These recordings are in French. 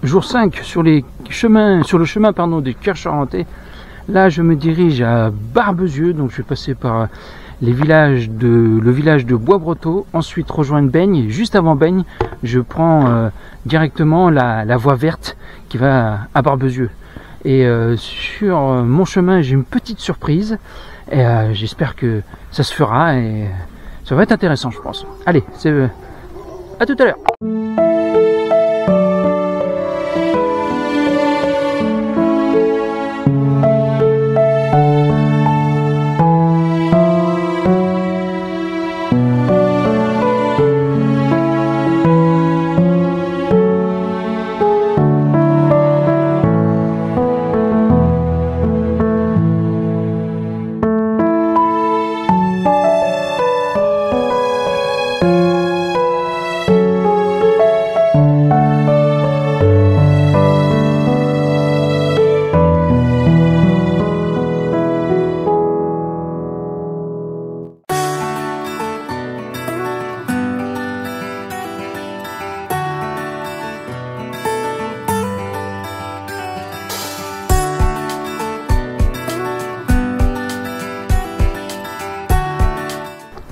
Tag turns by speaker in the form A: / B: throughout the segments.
A: jour 5 sur le chemin pardon, des Cœurs Charentais. Là je me dirige à Barbezieux, donc je vais passer par le village de Bois-Breteau, ensuite rejoindre Baignes, et juste avant Baignes je prends directement la voie verte qui va à Barbezieux. Et sur mon chemin j'ai une petite surprise, et j'espère que ça se fera et ça va être intéressant je pense. Allez, à tout à l'heure.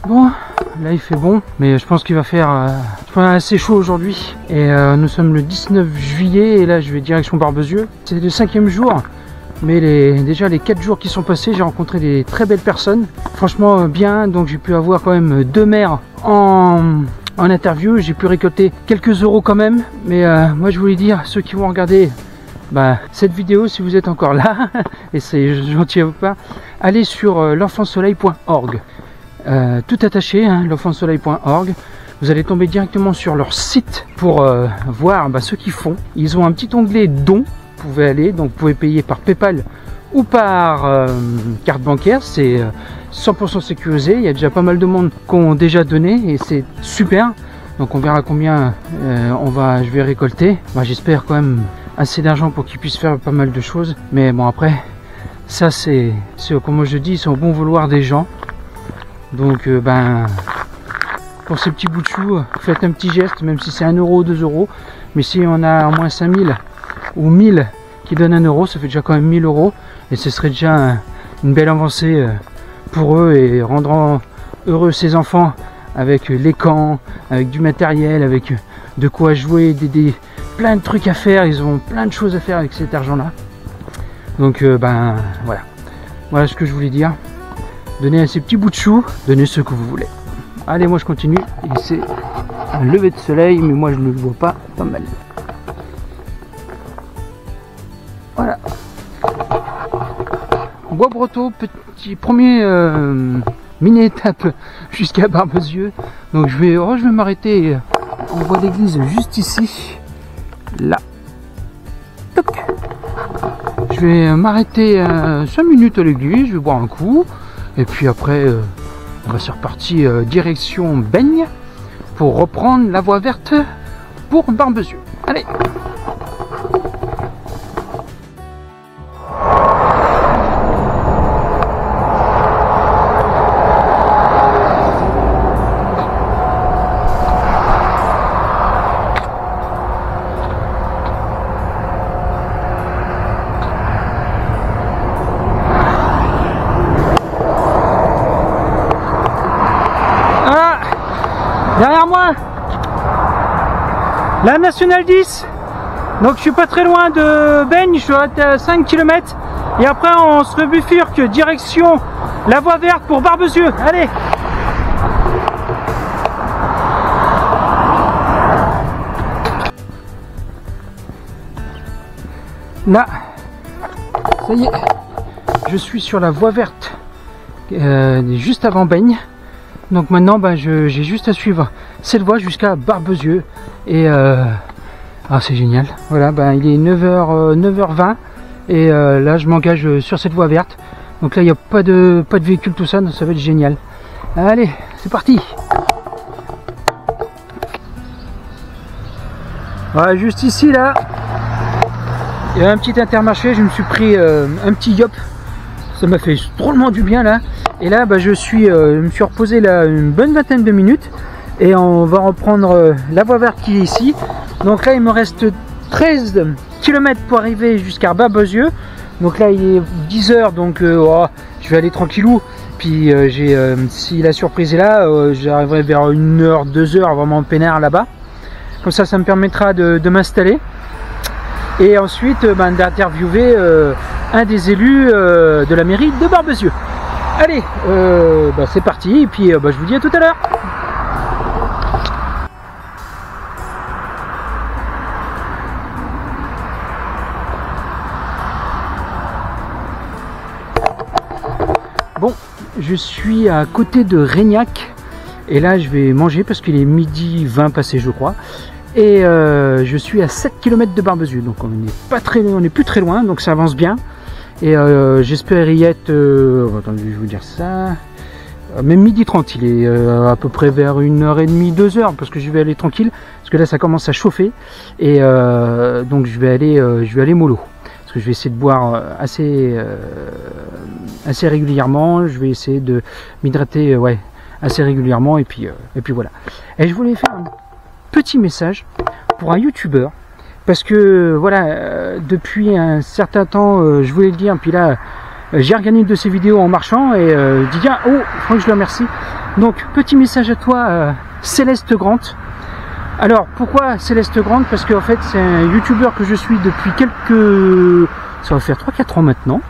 A: Bon, là il fait bon, mais je pense qu'il va faire assez chaud aujourd'hui. Et nous sommes le 19 juillet et là je vais direction Barbezieux. C'est le 5e jour, mais déjà les 4 jours qui sont passés, j'ai rencontré des très belles personnes. Franchement bien, donc j'ai pu avoir quand même 2 maires en interview. J'ai pu récolter quelques euros quand même. Mais moi je voulais dire, ceux qui vont regarder cette vidéo, si vous êtes encore là, et c'est gentil à vous pas, allez sur l'enfantsoleil.org. Tout attaché, hein, l'enfantsoleil.org. Vous allez tomber directement sur leur site pour voir ce qu'ils font. Ils ont un petit onglet dons. Vous pouvez aller, donc vous pouvez payer par PayPal ou par carte bancaire. C'est 100% sécurisé. Il y a déjà pas mal de monde qui ont déjà donné et c'est super. Donc on verra combien je vais récolter. J'espère quand même assez d'argent pour qu'ils puissent faire pas mal de choses. Mais bon, après, ça c'est comme je dis, c'est au bon vouloir des gens. Donc pour ces petits bouts de chou, faites un petit geste, même si c'est 1 euro, 2 euros. Mais si on a au moins 5000 ou 1000 qui donnent 1 euro, ça fait déjà quand même 1000 euros. Et ce serait déjà une belle avancée pour eux et rendront heureux ces enfants avec les camps, avec du matériel, avec de quoi jouer, plein de trucs à faire. Ils ont plein de choses à faire avec cet argent-là. Donc voilà. Voilà ce que je voulais dire. Donnez à ces petits bouts de chou, donnez ce que vous voulez. Allez, moi je continue. Et c'est un lever de soleil, mais moi je ne le vois pas mal. Voilà. Bois-Breteau, premier mini-étape jusqu'à Barbezieux. Donc je vais m'arrêter. On voit l'église juste ici. Là. Toc. Je vais m'arrêter 5 minutes à l'église, je vais boire un coup. Et puis après, on va se repartir direction Baignes pour reprendre la voie verte pour Barbezieux. Allez! Derrière moi, la nationale 10. Donc je suis pas très loin de Baignes, je suis à 5 km. Et après on se rebifurque direction la voie verte pour Barbezieux. Allez! Là, ça y est, je suis sur la voie verte juste avant Baignes. Donc maintenant j'ai juste à suivre cette voie jusqu'à Barbezieux et c'est génial. Voilà, il est 9h20 et là je m'engage sur cette voie verte. Donc là il n'y a pas de véhicule, tout ça, donc ça va être génial. Allez, c'est parti. Voilà, juste ici là, il y a un petit Intermarché, je me suis pris un petit yop. Ça m'a fait drôlement du bien là. Et là je me suis reposé là une bonne vingtaine de minutes et on va reprendre la voie verte qui est ici. Donc là il me reste 13 km pour arriver jusqu'à Barbezieux. Donc là il est 10 h, donc oh, je vais aller tranquillou. Puis si la surprise est là, j'arriverai vers 1 h, 2 h vraiment peinard là-bas. Comme ça me permettra de m'installer. Et ensuite d'interviewer un des élus de la mairie de Barbezieux. Allez, c'est parti. Et puis je vous dis à tout à l'heure. Bon, je suis à côté de Régnac et là je vais manger parce qu'il est midi 20 passé je crois et je suis à 7 km de Barbezieux, donc on n'est plus très loin, donc ça avance bien et j'espère y être, attendez je vais vous dire ça, même midi 30, il est à peu près vers 1h30, 2h parce que je vais aller tranquille parce que là ça commence à chauffer et donc je vais aller mollo. Je vais essayer de boire assez régulièrement. Je vais essayer de m'hydrater assez régulièrement et puis voilà. Et je voulais faire un petit message pour un youtubeur parce que voilà, depuis un certain temps je voulais le dire, puis là j'ai regardé une de ses vidéos en marchant et je dis tiens, oh, je crois que je le remercie. Donc petit message à toi, Céleste Grant. Alors pourquoi Céleste Grant? Parce qu'en fait c'est un youtubeur que je suis depuis ça va faire 3-4 ans maintenant.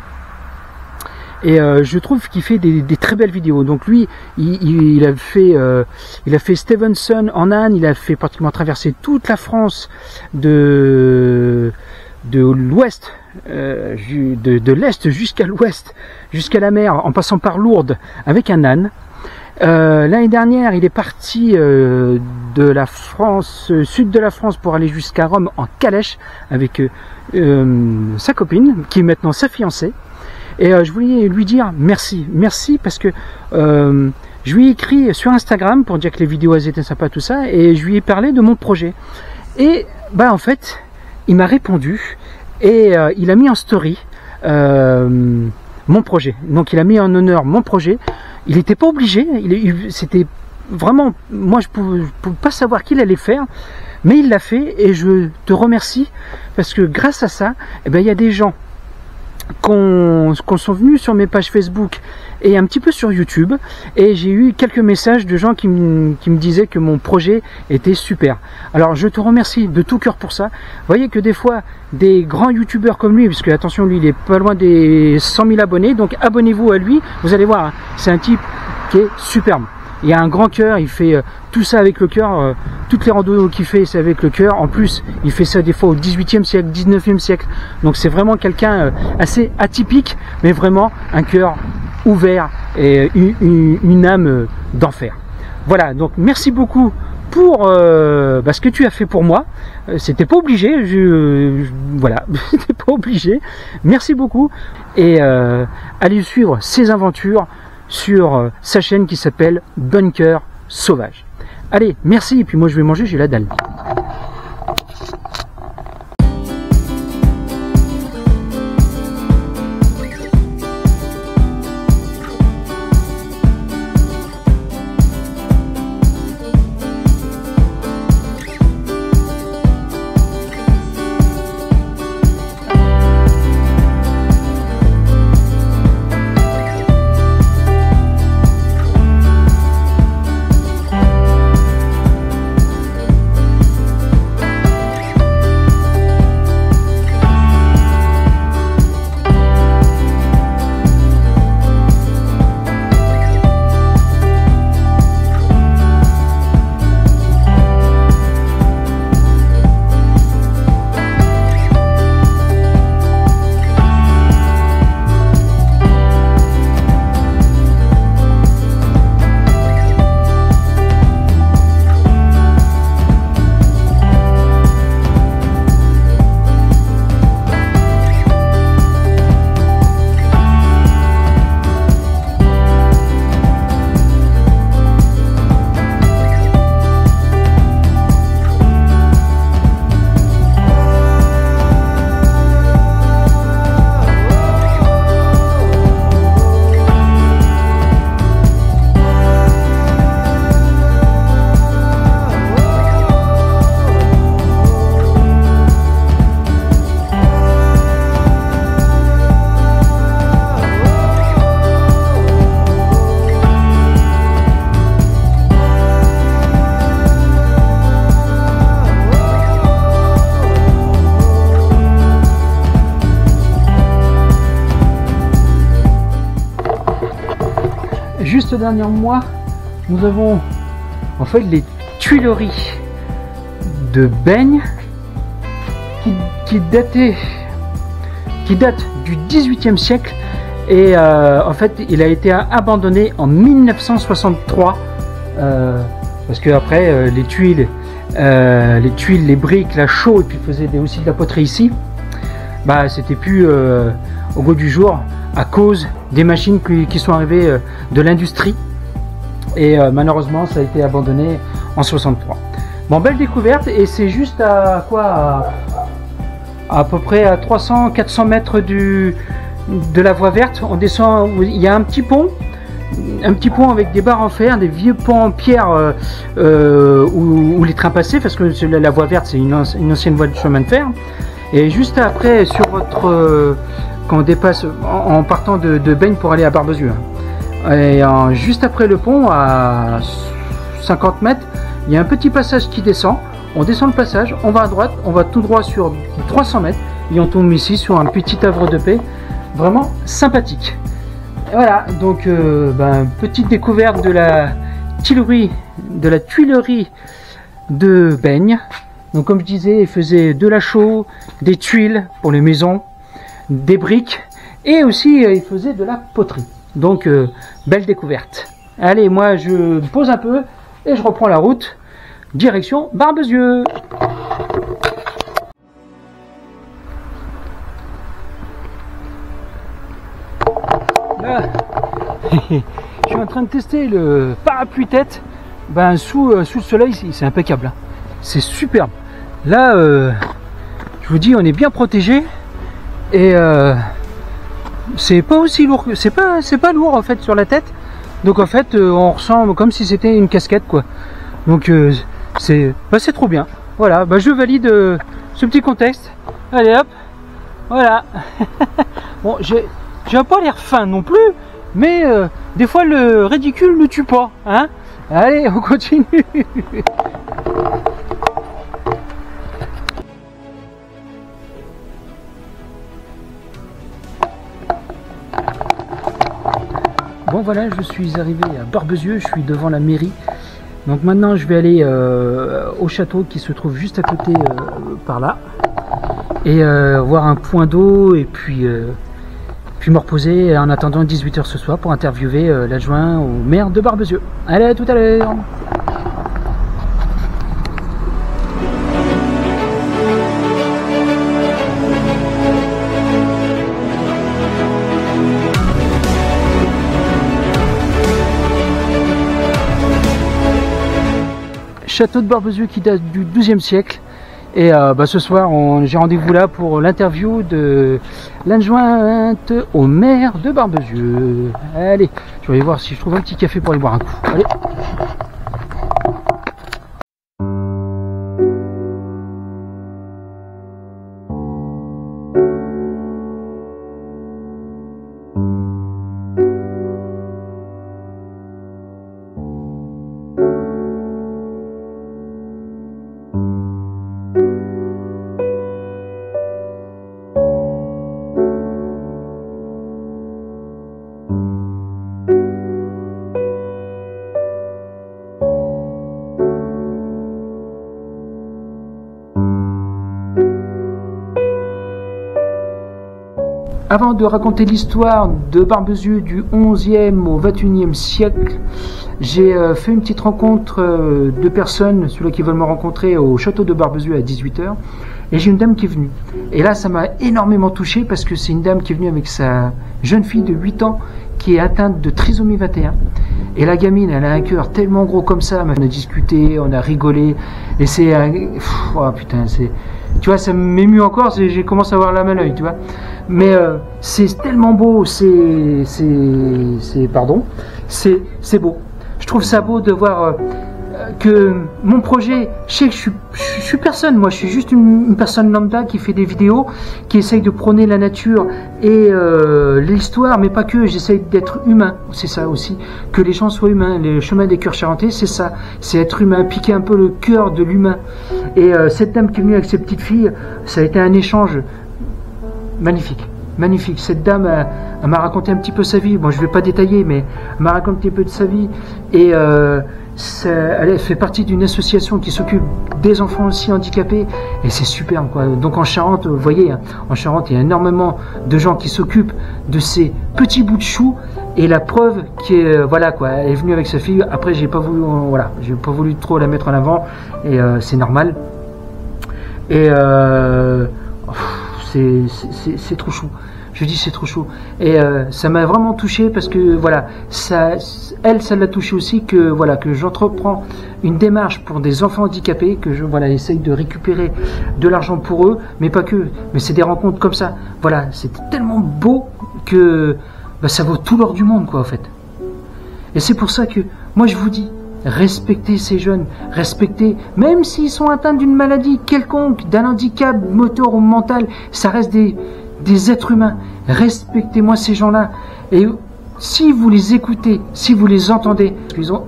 A: Et je trouve qu'il fait des très belles vidéos. Donc lui, il a fait Stevenson en âne, il a fait pratiquement traverser toute la France de l'ouest, de l'est jusqu'à l'ouest, jusqu'à la mer, en passant par Lourdes avec un âne. L'année dernière, il est parti de la France, sud de la France, pour aller jusqu'à Rome en calèche avec sa copine, qui est maintenant sa fiancée. Et je voulais lui dire merci parce que je lui ai écrit sur Instagram pour dire que les vidéos elles étaient sympas, tout ça, et je lui ai parlé de mon projet. Et en fait, il m'a répondu et il a mis en story mon projet. Donc il a mis en honneur mon projet. Il n'était pas obligé, c'était vraiment, moi je pouvais pas savoir qu'il allait faire, mais il l'a fait et je te remercie parce que grâce à ça, il y a des gens qui sont venus sur mes pages Facebook et un petit peu sur YouTube, et j'ai eu quelques messages de gens qui me disaient que mon projet était super. Alors je te remercie de tout cœur pour ça. Vous voyez que des fois des grands youtubeurs comme lui, puisque attention, lui il est pas loin des 100 000 abonnés, donc abonnez-vous à lui, vous allez voir, hein, c'est un type qui est superbe. Il a un grand cœur, il fait tout ça avec le cœur, toutes les randos qu'il fait c'est avec le cœur. En plus il fait ça des fois au 18e siècle, 19e siècle, donc c'est vraiment quelqu'un assez atypique, mais vraiment un cœur ouvert et une âme d'enfer. Voilà, donc merci beaucoup pour ce que tu as fait pour moi. C'était pas obligé, voilà, c'était pas obligé. Merci beaucoup et allez suivre ses aventures sur sa chaîne qui s'appelle Bunker Sauvage. Allez, merci, et puis moi je vais manger, j'ai la dalle. ce dernier mois, nous avons en fait les tuileries de Baigne qui datent du XVIIIe siècle et en fait il a été abandonné en 1963 parce que après les tuiles, les briques, la chaux et puis faisaient aussi de la poterie ici, bah c'était plus au goût du jour à cause des machines qui sont arrivées de l'industrie et malheureusement ça a été abandonné en 63. Bon, belle découverte et c'est juste à quoi à peu près à 300-400 mètres de la voie verte. On descend, il y a un petit pont avec des barres en fer, des vieux ponts en pierre où les trains passaient, parce que la voie verte c'est une ancienne voie de chemin de fer. Et juste après, sur votre quand on dépasse en partant de Baigne pour aller à Barbezieux, et juste après le pont à 50 mètres, il y a un petit passage qui descend. On descend le passage, on va à droite, on va tout droit sur 300 mètres et on tombe ici sur un petit havre de paix vraiment sympathique. Et voilà, donc petite découverte de la tuilerie de Baigne. Donc comme je disais, il faisait de la chaux, des tuiles pour les maisons, des briques et aussi il faisait de la poterie. Donc belle découverte. Allez, moi je me pose un peu et je reprends la route. Direction Barbezieux. Là, je suis en train de tester le parapluie tête. Sous le soleil, c'est impeccable. Hein. C'est superbe. Là, je vous dis, on est bien protégé et c'est pas aussi lourd. C'est pas lourd en fait sur la tête. Donc en fait, on ressent comme si c'était une casquette quoi. Donc c'est trop bien. Voilà, je valide ce petit contexte. Allez hop, voilà. Bon, j'ai pas l'air fin non plus, mais des fois le ridicule ne tue pas, hein. Allez, on continue. Bon voilà, je suis arrivé à Barbezieux, je suis devant la mairie. Donc maintenant je vais aller au château qui se trouve juste à côté par là et voir un point d'eau et puis me reposer en attendant 18 h ce soir pour interviewer l'adjoint au maire de Barbezieux. Allez, à tout à l'heure. Château de Barbezieux qui date du XIIe siècle et ce soir j'ai rendez-vous là pour l'interview de l'adjointe au maire de Barbezieux. Allez, je vais aller voir si je trouve un petit café pour aller boire un coup. Allez. Avant de raconter l'histoire de Barbezieux du 11e au 21e siècle, j'ai fait une petite rencontre de personnes, ceux-là qui veulent me rencontrer au château de Barbezieux à 18 h. Et j'ai une dame qui est venue. Et là, ça m'a énormément touché parce que c'est une dame qui est venue avec sa jeune fille de 8 ans qui est atteinte de trisomie 21. Et la gamine, elle a un cœur tellement gros comme ça. On a discuté, on a rigolé. Et c'est... oh putain, c'est... Tu vois, ça m'émue encore, j'ai commencé à avoir la main à l'œil, tu vois. Mais c'est tellement beau, c'est beau. Je trouve ça beau de voir que mon projet, je sais que je suis personne, moi je suis juste une personne lambda qui fait des vidéos, qui essaye de prôner la nature et l'histoire, mais pas que, j'essaye d'être humain, c'est ça aussi, que les gens soient humains, le chemin des cœurs charentais, c'est ça, c'est être humain, piquer un peu le cœur de l'humain. Et cette dame qui est venue avec ses petites filles, ça a été un échange magnifique. magnifique. Cette dame, elle m'a raconté un petit peu sa vie. Bon, je vais pas détailler, mais elle m'a raconté un peu de sa vie. Et elle fait partie d'une association qui s'occupe des enfants aussi handicapés. Et c'est superbe, quoi. Donc en Charente, vous voyez, hein, en Charente, il y a énormément de gens qui s'occupent de ces petits bouts de choux. Et la preuve qui est, voilà, quoi, elle est venue avec sa fille. Après, j'ai pas voulu, voilà, j'ai pas voulu trop la mettre en avant. Et c'est normal. Et c'est trop chou. Je dis c'est trop chaud. Et ça m'a vraiment touché parce que voilà, ça l'a touché aussi que voilà que j'entreprends une démarche pour des enfants handicapés, que je voilà essaye de récupérer de l'argent pour eux, mais pas que. Mais c'est des rencontres comme ça. Voilà, c'est tellement beau que bah, ça vaut tout l'or du monde quoi en fait. Et c'est pour ça que moi je vous dis, respectez ces jeunes, respectez, même s'ils sont atteints d'une maladie quelconque, d'un handicap moteur ou mental, ça reste des êtres humains. Respectez-moi ces gens-là. Et si vous les écoutez, si vous les entendez,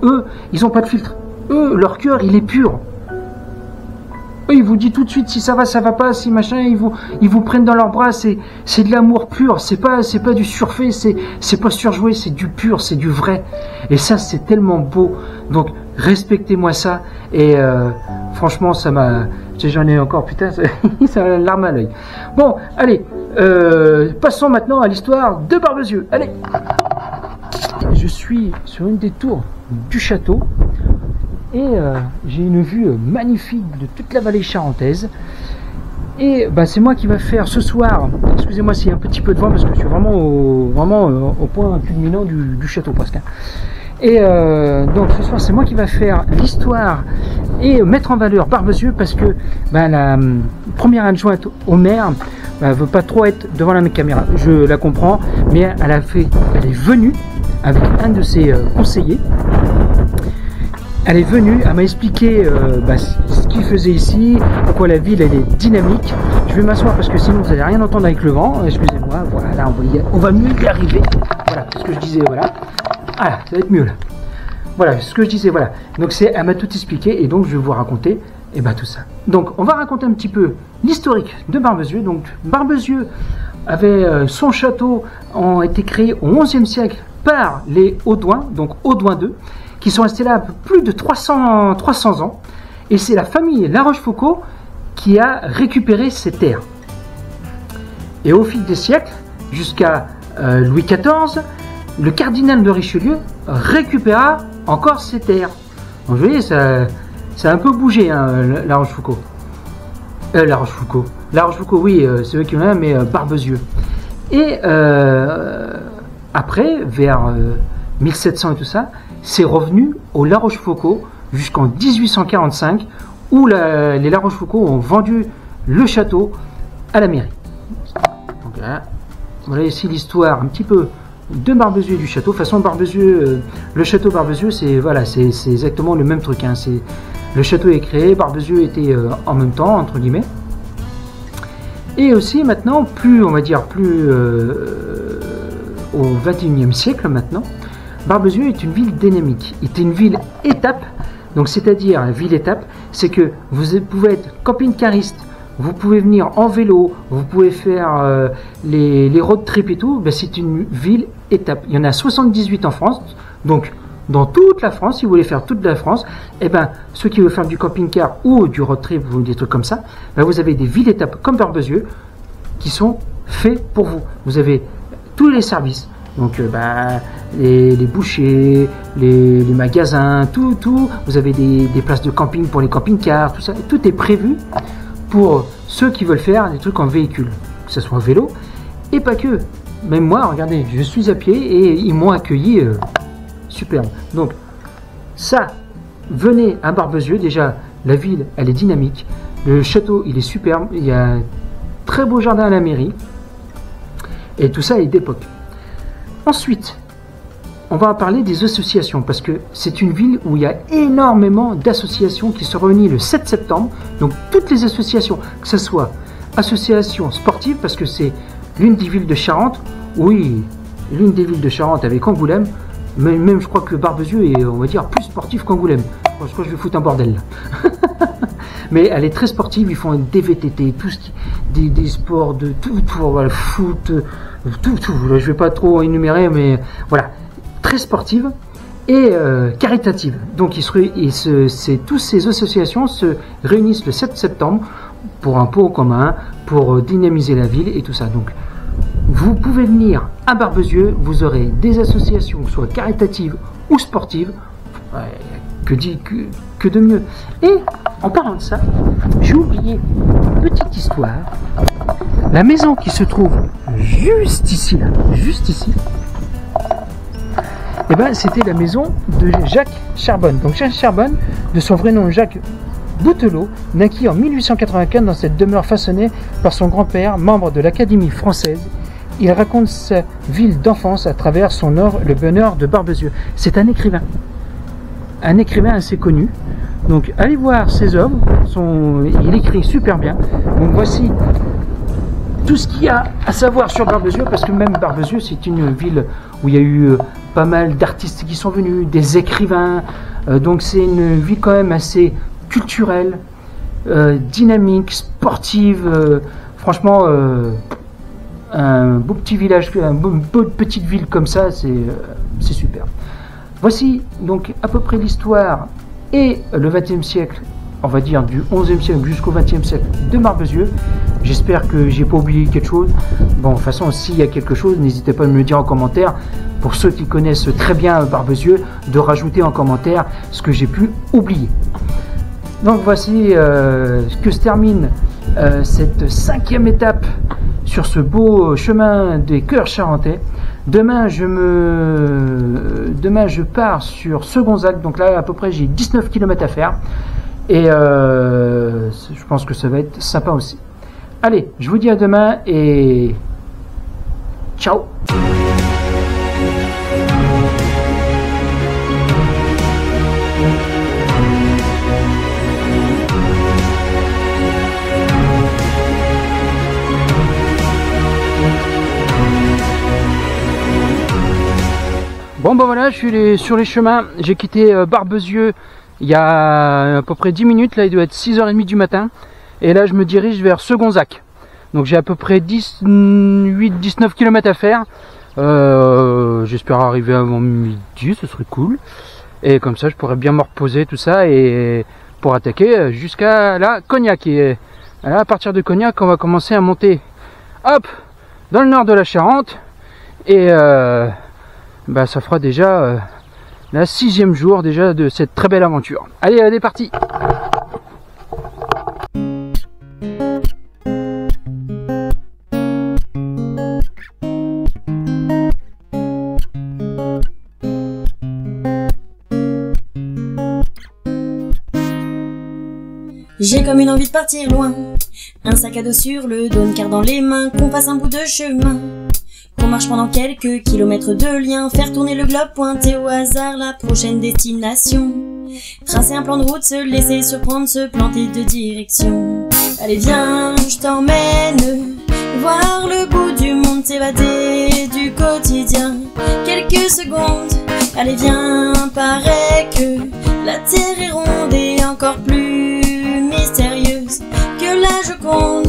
A: eux, ils n'ont pas de filtre. Eux, leur cœur, il est pur. Eux, ils vous disent tout de suite si ça va pas, si machin, ils vous prennent dans leurs bras. C'est de l'amour pur. C'est pas du surfait, c'est pas surjoué, c'est du pur, c'est du vrai. Et ça, c'est tellement beau. Donc, respectez-moi ça. Et franchement, ça m'a... J'en ai encore, putain, ça a larme à l'œil. Bon, allez, passons maintenant à l'histoire de Barbezieux. Allez. Je suis sur une des tours du château. Et j'ai une vue magnifique de toute la vallée charentaise. Et bah, c'est moi qui va faire ce soir, excusez-moi s'il y a un petit peu de vent parce que je suis vraiment au point culminant du château presque. Et donc ce soir c'est moi qui va faire l'histoire et mettre en valeur Barbezieux parce que bah, la première adjointe au maire ne veut pas trop être devant la caméra. Je la comprends, mais elle est venue avec un de ses conseillers. Elle est venue, elle m'a expliqué ce qu'il faisait ici, pourquoi la ville elle est dynamique. Je vais m'asseoir parce que sinon vous n'allez rien entendre avec le vent. Excusez-moi, voilà, on va mieux y arriver. Voilà, c'est ce que je disais, voilà. Ah, ça va être mieux là. Voilà, ce que je disais, voilà. Donc elle m'a tout expliqué et donc je vais vous raconter tout ça. Donc on va raconter un petit peu l'historique de Barbezieux. Donc Barbezieux avait son château a été créé au XIe siècle par les Audouins, donc Audouin II, qui sont restés là plus de 300 ans. Et c'est la famille La Rochefoucauld qui a récupéré ces terres. Et au fil des siècles, jusqu'à Louis XIV, le cardinal de Richelieu récupéra encore ces terres. Donc vous voyez, ça a un peu bougé, hein, La Rochefoucauld. La Rochefoucauld, oui, c'est eux qui ont mais Barbezieux. Et après, vers 1700 et tout ça, c'est revenu au La Rochefoucauld jusqu'en 1845 où les La Rochefoucauld ont vendu le château à la mairie. Donc, voilà ici l'histoire un petit peu de Barbezieux et du château. De toute façon, Barbezieux, le château Barbezieux, c'est exactement le même truc. Hein. Le château est créé, Barbezieux était en même temps, entre guillemets. Et aussi maintenant, on va dire plus au XXIe siècle maintenant, Barbezieux est une ville dynamique, est une ville étape. Donc c'est-à-dire ville étape, c'est que vous pouvez être camping-cariste, vous pouvez venir en vélo, vous pouvez faire les road trips et tout. C'est une ville étape. Il y en a 78 en France, donc dans toute la France. Si vous voulez faire toute la France, ceux qui veulent faire du camping-car ou du road trip ou des trucs comme ça, vous avez des villes étapes comme Barbezieux qui sont faits pour vous. Vous avez tous les services. Donc les bouchers, les magasins, tout. Vous avez des places de camping pour les camping-cars, tout ça. Tout est prévu pour ceux qui veulent faire des trucs en véhicule, que ce soit vélo et pas que. Même moi, regardez, je suis à pied et ils m'ont accueilli superbe. Donc ça, venez à Barbezieux. Déjà, la ville, elle est dynamique. Le château, il est superbe. Il y a un très beau jardin à la mairie. Et tout ça est d'époque. Ensuite, on va parler des associations parce que c'est une ville où il y a énormément d'associations qui se réunissent le 7 septembre. Donc toutes les associations, que ce soit associations sportives parce que c'est l'une des villes de Charente, oui, l'une des villes de Charente avec Angoulême, même je crois que Barbezieux est, on va dire, plus sportif qu'Angoulême. Je crois que je vais foutre un bordel là. Mais elle est très sportive, ils font des VTT, des sports de tout, voilà, foot, tout. Là, je vais pas trop énumérer, mais voilà, très sportive et caritative. Donc toutes ces associations se réunissent le 7 septembre pour un pot commun, pour dynamiser la ville et tout ça. Donc vous pouvez venir à Barbezieux, vous aurez des associations, soit caritatives ou sportives, que de mieux. Et en parlant de ça, j'ai oublié une petite histoire. La maison qui se trouve juste ici, et ben c'était la maison de Jacques Charbonne. Donc Jacques Charbonne, de son vrai nom Jacques Boutelot, naquit en 1895 dans cette demeure façonnée par son grand-père, membre de l'Académie française. Il raconte sa ville d'enfance à travers son œuvre Le Bonheur de Barbezieux. C'est un écrivain assez connu. Donc allez voir ses œuvres, il écrit super bien. Donc voici tout ce qu'il y a à savoir sur Barbezieux, parce que même Barbezieux c'est une ville où il y a eu pas mal d'artistes qui sont venus, des écrivains, donc c'est une ville quand même assez culturelle, dynamique, sportive, franchement un beau petit village, une petite ville comme ça, c'est super. Voici donc à peu près l'histoire et le XXe siècle, on va dire du XIe siècle jusqu'au XXe siècle de Barbezieux. J'espère que j'ai pas oublié quelque chose. Bon, de toute façon, s'il y a quelque chose, n'hésitez pas à me le dire en commentaire. Pour ceux qui connaissent très bien Barbezieux, de rajouter en commentaire ce que j'ai pu oublier. Donc voici que se termine cette 5e étape sur ce beau chemin des cœurs charentais. Demain je pars sur Segonzac, donc là à peu près j'ai 19 km à faire et je pense que ça va être sympa aussi. Allez, je vous dis à demain et ciao. Bon ben voilà, je suis sur les chemins, j'ai quitté Barbezieux il y a à peu près 10 minutes, là il doit être 6h30 du matin, et là je me dirige vers Segonzac. Donc j'ai à peu près 18-19 km à faire, j'espère arriver avant midi, ce serait cool, et comme ça je pourrais bien me reposer tout ça, et pour attaquer jusqu'à la Cognac, et là, à partir de Cognac on va commencer à monter, hop, dans le nord de la Charente, et bah, ça fera déjà la 6e jour déjà de cette très belle aventure. Allez, elle est partie.
B: J'ai comme une envie de partir loin, un sac à dos sur le dos, une carte dans les mains, qu'on fasse un bout de chemin, qu'on marche pendant quelques kilomètres de lien, faire tourner le globe, pointer au hasard la prochaine destination, tracer un plan de route, se laisser surprendre, se planter de direction. Allez viens, je t'emmène voir le bout du monde, s'évader du quotidien, quelques secondes. Allez viens, paraît que la terre est ronde et encore plus mystérieuse que la Joconde.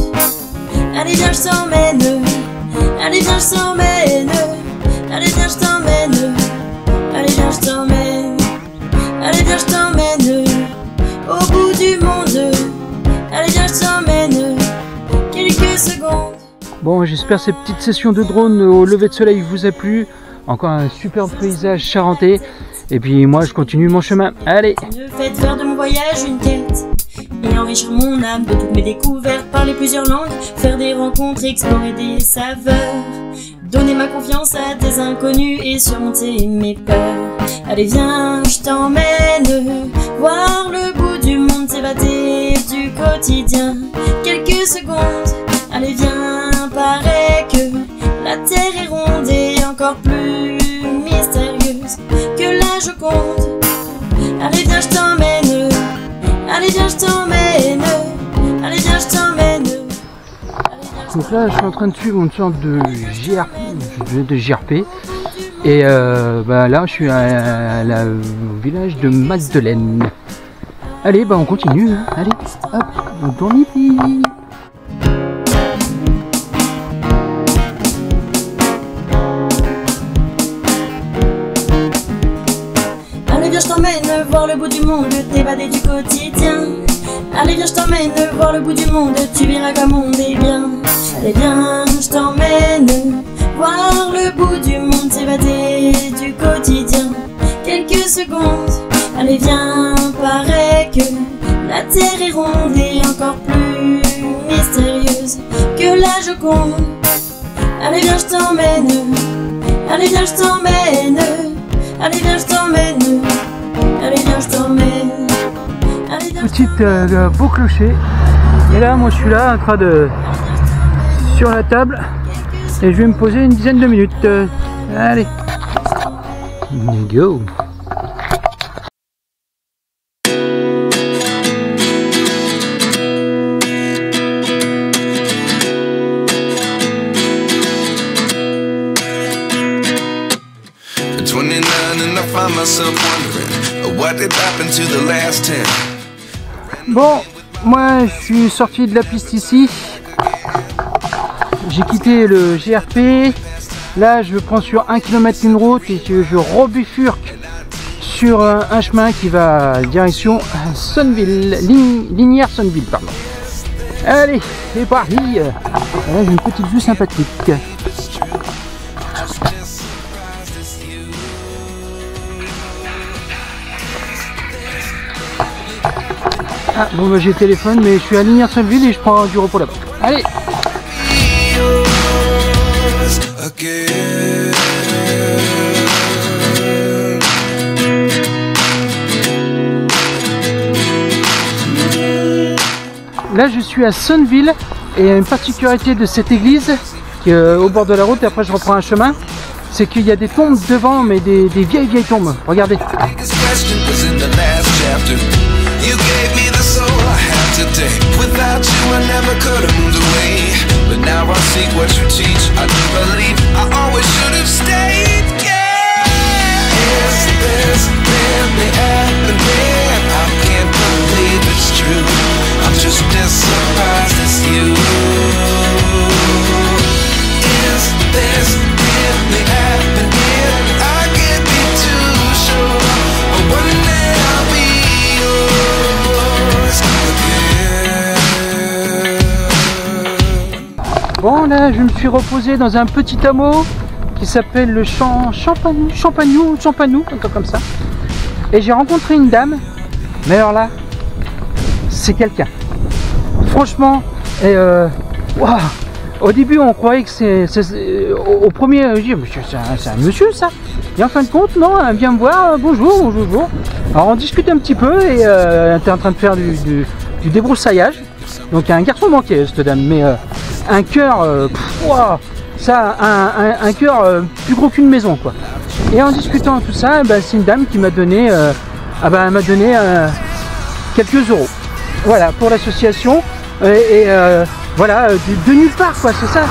B: Allez viens, je t'emmène. Allez viens, je t'emmène. Allez viens, je t'emmène. Allez viens, je t'emmène. Allez viens, je t'emmène au bout du monde. Allez viens, je t'emmène quelques secondes.
A: Bon, j'espère que cette petite session de drone au lever de soleil vous a plu. Encore un superbe paysage charentais. Et puis moi je continue mon chemin. Allez.
B: Ne faites faire de mon voyage une quête et enrichir mon âme de toutes mes découvertes, parler plusieurs langues, faire des rencontres, explorer des saveurs, donner ma confiance à des inconnus et surmonter mes peurs. Allez viens, je t'emmène voir le bout du monde, s'évader du quotidien, quelques secondes. Allez viens, paraît que la terre est ronde et encore plus mystérieuse que la Joconde. Allez viens, je t'emmène. Allez viens, je t'emmène. Allez viens, je t'emmène.
A: Donc là je suis en train de suivre une sorte de GRP. Et bah là je suis au village de Magdeleine. Allez, bah on continue, hein. Allez, hop, on tourne ici.
B: voir le bout du monde, t'évader du quotidien. Allez viens je t'emmène voir le bout du monde, tu verras comme on est bien. Allez viens je t'emmène voir le bout du monde, s'évader du quotidien. Quelques secondes, allez viens, paraît que la terre est ronde et encore plus mystérieuse que la Joconde. Allez viens je t'emmène, allez viens je t'emmène, allez viens je t'emmène, allez viens je t'emmène.
A: Petite beau clocher. Et là moi je suis là en train de sur la table et je vais me poser une dizaine de minutes. Allez, go. Bon, moi je suis sorti de la piste ici. J'ai quitté le GRP. Là je prends sur 1 km une route et je rebifurque sur un chemin qui va direction Sonneville, Lignières Sonneville, pardon. Allez, c'est parti. Là j'ai une petite vue sympathique. Ah, bon bah j'ai le téléphone mais je suis à Lignières Sonneville et je prends du repos là-bas. Allez. Là je suis à Sonneville et une particularité de cette église qui est au bord de la route et après je reprends un chemin, c'est qu'il y a des tombes devant mais des vieilles tombes. Regardez. You gave me the soul I have today. Without you I never could have moved away. But now I seek what you teach. I do believe I always should have stayed. Yeah. Is this really happening? I can't believe it's true. I'm just as surprised as you. Is this really happening? I can't be too sure. But one day I'll be Bon là je me suis reposé dans un petit hameau qui s'appelle le Champagnou, un truc comme ça. Et j'ai rencontré une dame, mais alors là, c'est quelqu'un. Franchement, et wow. Au début on croyait que au premier, je dis c'est un monsieur ça. Et en fin de compte, non, elle vient me voir, bonjour. Alors on discute un petit peu et elle était en train de faire du débroussaillage. Donc un garçon manqué cette dame, mais un cœur, wow, ça, un cœur plus gros qu'une maison quoi. Et en discutant tout ça, bah, c'est une dame qui m'a donné, elle m'a donné quelques euros. Voilà pour l'association voilà de nulle part quoi, c'est ça.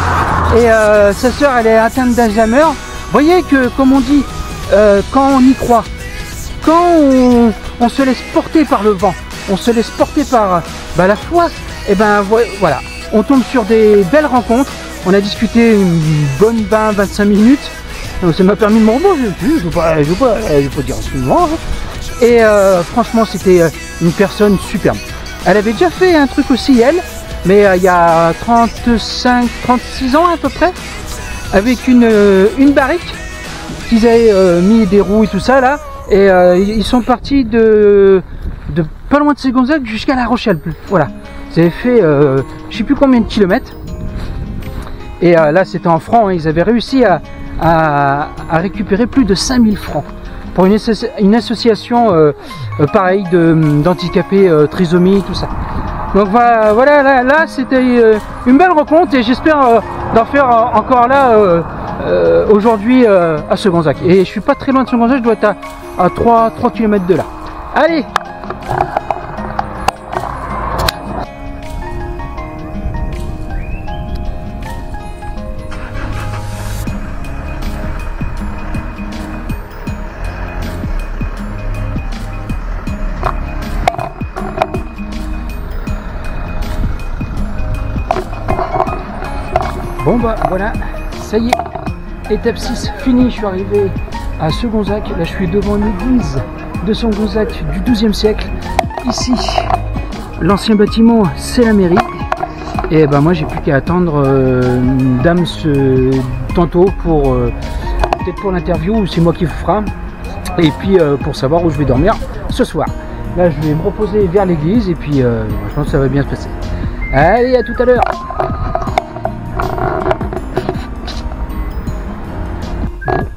A: Et sa sœur elle est atteinte d'Alzheimer. Vous voyez que comme on dit, quand on y croit, quand on se laisse porter par le vent, on se laisse porter par la foi, et ben voilà, on tombe sur des belles rencontres. On a discuté une bonne 20-25 minutes, donc ça m'a permis de me reposer. Je ne vais pas dire absolument. Et franchement c'était une personne superbe. Elle avait déjà fait un truc aussi elle, mais il y a 35-36 ans à peu près, avec une barrique qu'ils avaient mis des roues et tout ça là, et ils sont partis de pas loin de Ségonzac jusqu'à La Rochelle. Voilà, ils avaient fait je sais plus combien de kilomètres, et là c'était en francs, hein. Ils avaient réussi à récupérer plus de 5000 francs pour une association pareil d'handicapés, trisomie, tout ça. Donc voilà, là c'était une belle rencontre et j'espère d'en faire encore là aujourd'hui à Segonzac. Et je suis pas très loin de Segonzac, je dois être à 3 km de là. Allez! Bon bah voilà, ça y est, étape 6 finie, je suis arrivé à Segonzac, là je suis devant une église de Saint-Gonzague du XIIe siècle. Ici, l'ancien bâtiment, c'est la mairie. Et ben moi, j'ai plus qu'à attendre dame tantôt pour peut-être pour l'interview, ou c'est moi qui vous fera. Et puis pour savoir où je vais dormir ce soir. Là, je vais me reposer vers l'église et puis je pense que ça va bien se passer. Allez, à tout à l'heure.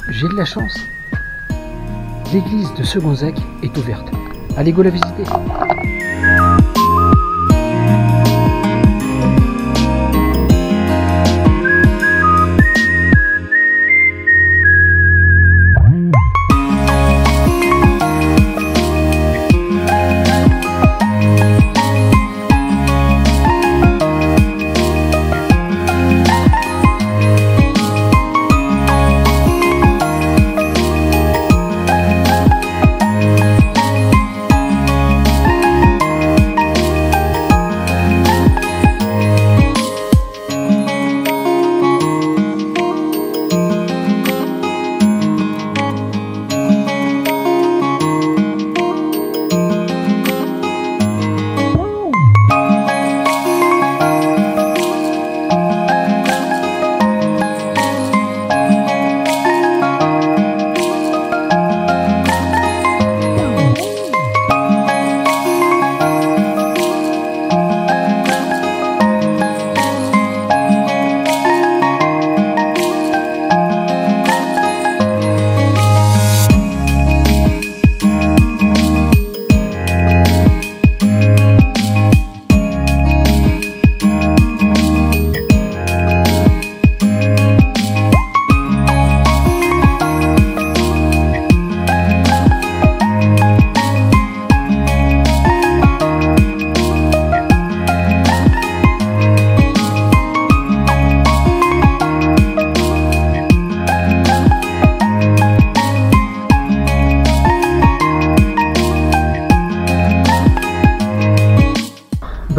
A: J'ai de la chance. L'église de Saint-Gonzague est ouverte. Allez, go la visiter.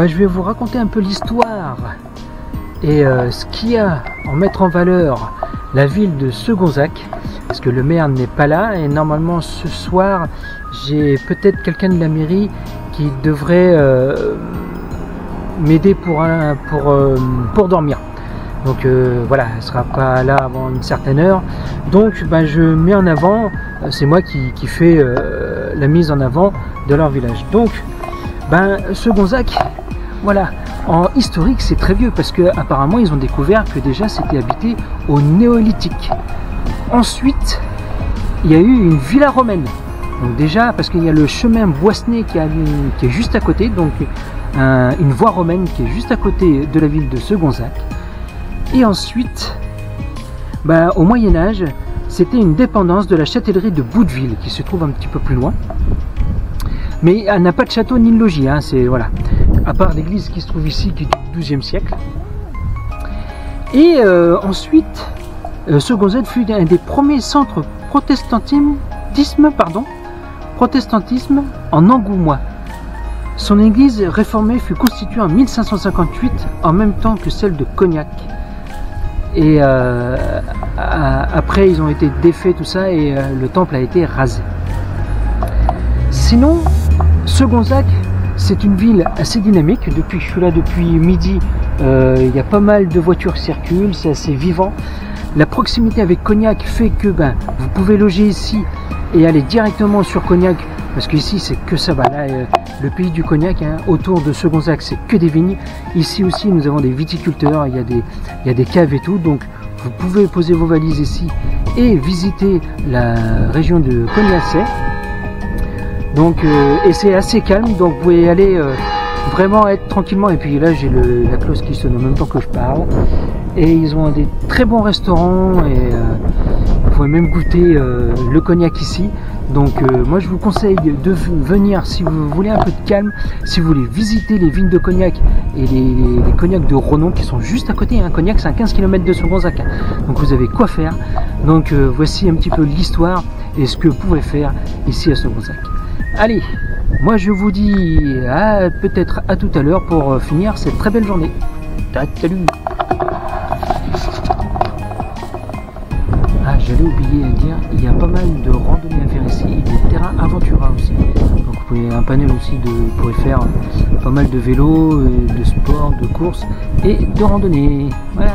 A: Je vais vous raconter un peu l'histoire et ce qu'il y a en mettre en valeur la ville de Saint-Gonzague, parce que le maire n'est pas là et normalement ce soir j'ai peut-être quelqu'un de la mairie qui devrait m'aider pour dormir. Donc voilà, elle sera pas là avant une certaine heure, donc je mets en avant, c'est moi qui fais la mise en avant de leur village. Donc Saint-Gonzague, voilà, en historique c'est très vieux parce que apparemment ils ont découvert que déjà c'était habité au néolithique. Ensuite il y a eu une villa romaine, donc déjà parce qu'il y a le chemin Boissenet qui est juste à côté, donc une voie romaine qui est juste à côté de la ville de Saint-Gonzague. Et ensuite au Moyen-Âge c'était une dépendance de la châtellerie de Bouteville qui se trouve un petit peu plus loin, mais elle n'a pas de château ni de logis, hein, c'est voilà. À part l'église qui se trouve ici, qui est du XIIe siècle. Et ensuite, Saint-Gonzague fut un des premiers centres protestantisme en Angoumois. Son église réformée fut constituée en 1558, en même temps que celle de Cognac. Et après, ils ont été défaits, tout ça, et le temple a été rasé. Sinon, Saint-Gonzague, c'est une ville assez dynamique. Depuis que je suis là depuis midi, il y a pas mal de voitures qui circulent, c'est assez vivant. La proximité avec Cognac fait que vous pouvez loger ici et aller directement sur Cognac, parce qu'ici c'est que ça va. Là, le pays du Cognac, hein, autour de Saint-Gonzague, c'est que des vignes. Ici aussi, nous avons des viticulteurs, il y a des caves et tout, donc vous pouvez poser vos valises ici et visiter la région de Cognacet. Donc et c'est assez calme, donc vous pouvez aller vraiment être tranquillement. Et puis là j'ai la cloche qui sonne en même temps que je parle, et ils ont des très bons restaurants et vous pouvez même goûter le cognac ici. Donc moi je vous conseille de venir si vous voulez un peu de calme, si vous voulez visiter les vignes de Cognac et les cognacs de Ronon qui sont juste à côté, hein. Cognac c'est à 15 km de Saint-Gonzague, donc vous avez quoi faire. Donc voici un petit peu l'histoire et ce que vous pouvez faire ici à Saint-Gonzague. Allez, moi je vous dis peut-être à tout à l'heure pour finir cette très belle journée. Salut. j'avais oublié à dire, il y a pas mal de randonnées à faire ici, et des terrains Aventura aussi. Donc vous pouvez un panel aussi vous pouvez faire pas mal de vélo, de sport, de course et de randonnée. Voilà.